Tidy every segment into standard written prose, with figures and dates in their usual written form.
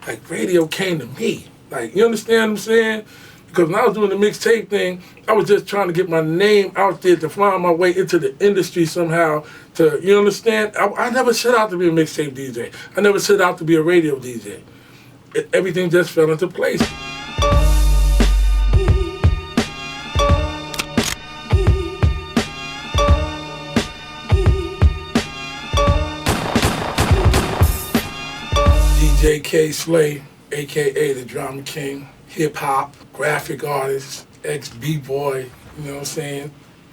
like radio came to me. Like, you understand what I'm saying? Because when I was doing the mixtape thing, I was just trying to get my name out there to find my way into the industry somehow. To, you understand? I never set out to be a mixtape DJ. I never set out to be a radio DJ. Everything just fell into place. DJ K Slay, a.k.a. the Drama King, hip-hop, graphic artist, ex-b-boy, you know what I'm saying?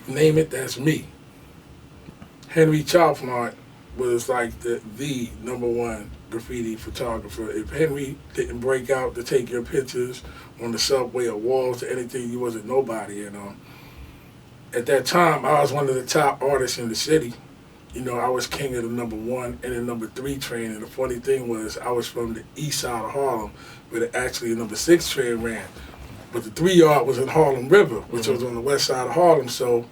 Name it, that's me. Henry Chalfont was like the #1 graffiti photographer. If Henry didn't break out to take your pictures on the subway or walls or anything, you wasn't nobody, you know. At that time, I was one of the top artists in the city. You know, I was king of the #1 and the #3 train. And the funny thing was, I was from the east side of Harlem, where actually the #6 train ran. But the 3 yard was in Harlem River, which was on the west side of Harlem. So,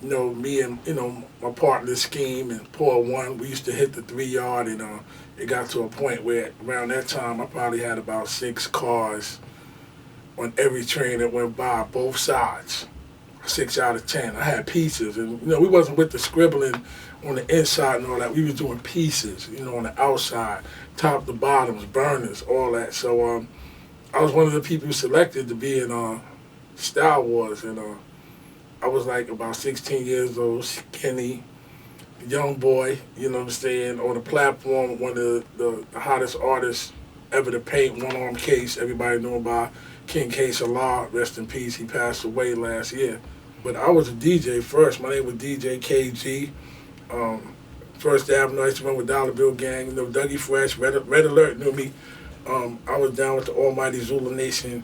you know, me and, you know, my partner Scheme and Paul One, we used to hit the 3 yard, and it got to a point where around that time I probably had about 6 cars on every train that went by, both sides. 6 out of 10. I had pieces, and you know, we wasn't with the scribbling on the inside and all that. We was doing pieces, you know, on the outside, top to bottoms, burners, all that. So I was one of the people selected to be in Star Wars, and I was like about 16 years old, skinny, young boy, you know what I'm saying, on the platform, one of the hottest artists ever to paint, One Arm Case. Everybody knew about King Case Allah, rest in peace. He passed away last year. But I was a DJ first. My name was DJ KG. First Avenue, I used to run with Dollar Bill Gang. You know, Dougie Fresh, Red Alert knew me. I was down with the Almighty Zulu Nation,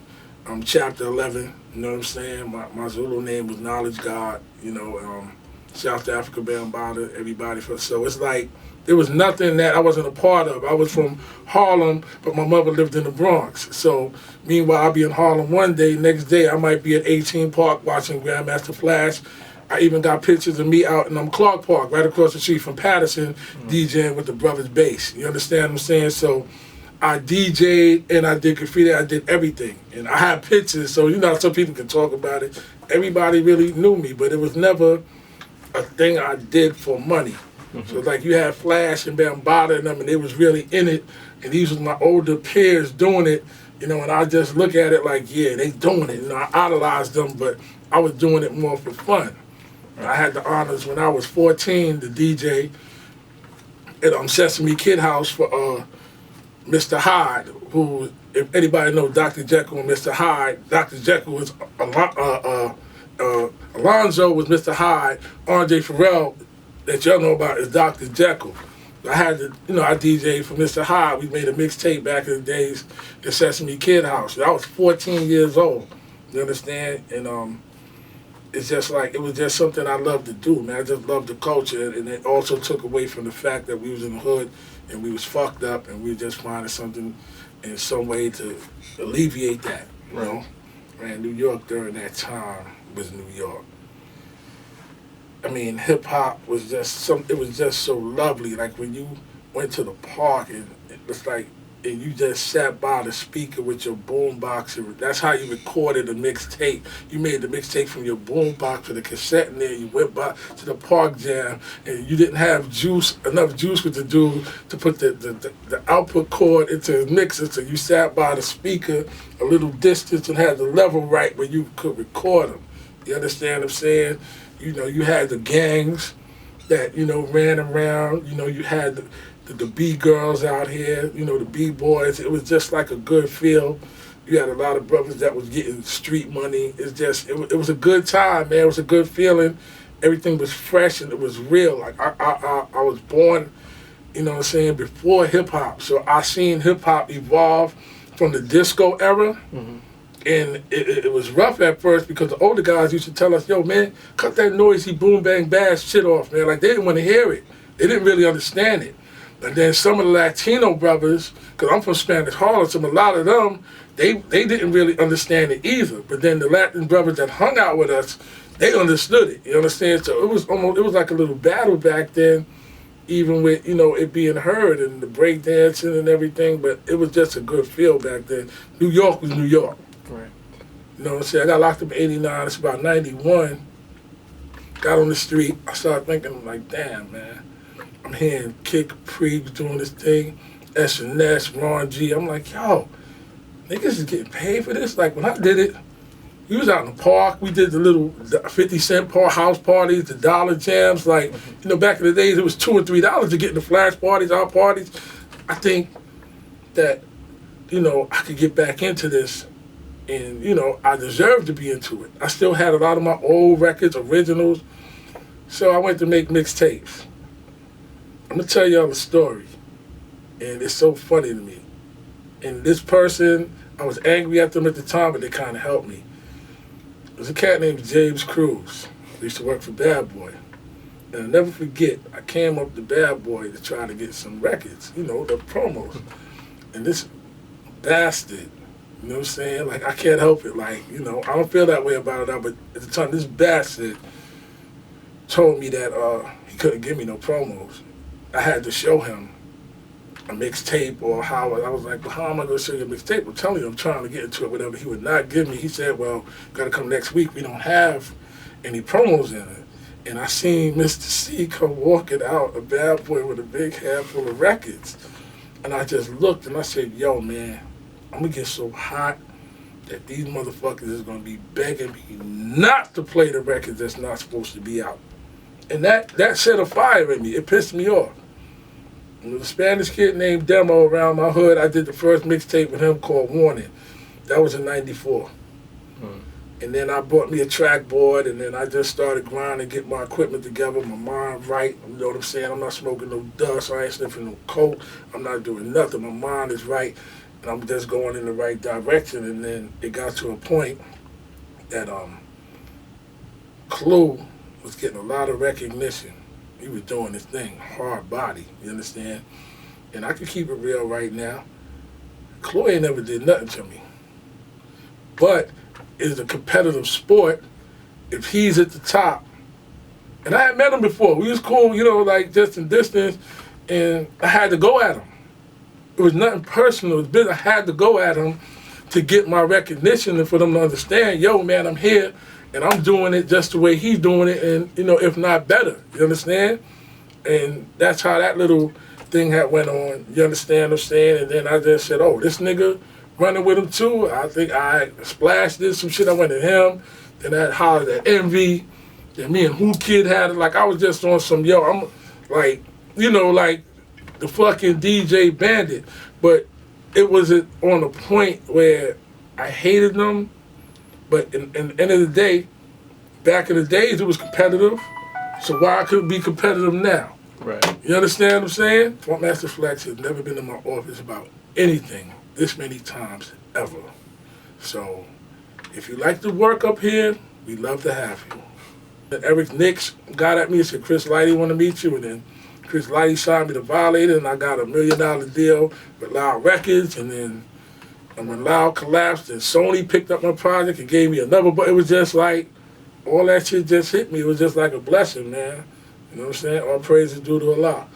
Chapter 11. You know what I'm saying? My Zulu name was Knowledge God. You know, South Africa, Bambada, everybody. So it's like, there was nothing that I wasn't a part of. I was from Harlem, but my mother lived in the Bronx. So meanwhile, I'll be in Harlem one day, next day I might be at 18 Park watching Grandmaster Flash. I even got pictures of me out in Clark Park, right across the street from Patterson, DJing with the Brothers Bass. You understand what I'm saying? So I DJ'd and I did graffiti, I did everything. And I had pictures, so you know, some people can talk about it. Everybody really knew me, but it was never a thing I did for money. So like you had Flash and Bambada and them, and they was really in it, and these was my older peers doing it, you know, and I just look at it like, yeah, they doing it, you know, I idolized them, but I was doing it more for fun. I had the honors when I was 14 to DJ at Sesame Kid House for Mr. Hyde, who, if anybody knows Dr. Jekyll and Mr. Hyde, Dr. Jekyll was Alonzo was Mr. Hyde, Andre Farrell, that y'all know about, is Dr. Jekyll. I had to, you know, I DJ'd for Mr. Hyde. We made a mixtape back in the days at Sesame Kid House. I was 14 years old, you understand? And it's just like, it was just something I loved to do, man. I just loved the culture, and it also took away from the fact that we was in the hood and we was fucked up, and we were just finding something in some way to alleviate that, you know? Man, New York during that time was New York. I mean, hip hop was just it was just so lovely. Like when you went to the park, and it was like, and you just sat by the speaker with your boombox, and that's how you recorded a mixtape. You made the mixtape from your boombox with a cassette in there. You went by to the park jam, and you didn't have enough juice with the dude to put the output cord into the mixer, so you sat by the speaker a little distance and had the level right where you could record them. You understand what I'm saying? You know, you had the gangs that, you know, ran around. You know, you had the B-girls out here, you know, the B-boys. It was just like a good feel. You had a lot of brothers that was getting street money. It's just, it was a good time, man. It was a good feeling. Everything was fresh and it was real. Like, I was born, you know what I'm saying, before hip-hop. So I seen hip-hop evolve from the disco era. And it was rough at first because the older guys used to tell us, yo, man, cut that noisy boom, bang, bash shit off, man. Like, they didn't want to hear it. They didn't really understand it. And then some of the Latino brothers, because I'm from Spanish Harlem, so a lot of them, they didn't really understand it either. But then the Latin brothers that hung out with us, they understood it, you understand? So it was like a little battle back then. even with, it being heard and the breakdancing and everything, but it was just a good feel back then. New York was New York. Right. You know what I'm saying? I got locked up in 89, it's about 91. Got on the street, I started thinking like, damn, man. I'm hearing Kid Capri was doing this thing, S&S, Ron G. I'm like, yo, niggas is getting paid for this? Like, when I did it, we was out in the park. We did the little 50-cent house parties, the dollar jams. Like, back in the days, it was $2 or $3 to get in the flash parties, our parties. I think that, I could get back into this, and, I deserve to be into it. I still had a lot of my old records, originals, so I went to make mixtapes. I'm going to tell y'all a story, and it's so funny to me. And this person, I was angry at them at the time, but they kind of helped me. There's a cat named James Cruz. He used to work for Bad Boy. And I'll never forget, I came up to Bad Boy to try to get some records, the promos. And this bastard, you know what I'm saying? Like, I can't help it. Like, I don't feel that way about it now, but at the time, this bastard told me that he couldn't give me no promos. I had to show him a mixtape or how. I was like, well, how am I going to show you a mixtape? I'm telling you, I'm trying to get into it, whatever. He would not give me. He said, well, got to come next week. We don't have any promos in it. And I seen Mr. C come walking out, a Bad Boy with a big handful of records. And I just looked and I said, yo, man, I'm going to get so hot that these motherfuckers is going to be begging me not to play the records that's not supposed to be out. And that set a fire in me. It pissed me off. There was a Spanish kid named Demo around my hood. I did the first mixtape with him called Warning. That was in 94. And then I bought me a track board, and then I just started grinding, get my equipment together, my mind right. You know what I'm saying? I'm not smoking no dust. I ain't sniffing no coke. I'm not doing nothing. My mind is right, and I'm just going in the right direction. And then it got to a point that Clue was getting a lot of recognition. He was doing his thing, hard body, you understand? And I can keep it real right now. Chloe never did nothing to me. But it's a competitive sport. If he's at the top, and I had met him before, we was cool, like just in distance, and I had to go at him. It was nothing personal, it was business. I had to go at him to get my recognition and for them to understand, yo, man, I'm here. And I'm doing it just the way he's doing it, and, if not better, you understand? And that's how that little thing had went on, you understand what I'm saying? And then I just said, oh, this nigga running with him too? I think I splashed this, some shit, I went at him, then I hollered at Envy, then me and Who Kid had it, like I was just on some, yo, I'm like, like the fucking DJ Bandit. But it was on a point where I hated them. But in the end of the day, back in the days, it was competitive. So why couldn't it be competitive now? Right. You understand what I'm saying? Funk Master Flex has never been in my office about anything this many times ever. So if you like to work up here, we'd love to have you. And Eric Nix got at me and said, Chris Lighty want to meet you. And then Chris Lighty signed me to Violator, and I got $1 million deal with Loud Records. And then and when Loud collapsed and Sony picked up my project and gave me another, but it was just like, all that shit just hit me. It was just like a blessing, man. You know what I'm saying? All praise is due to Allah.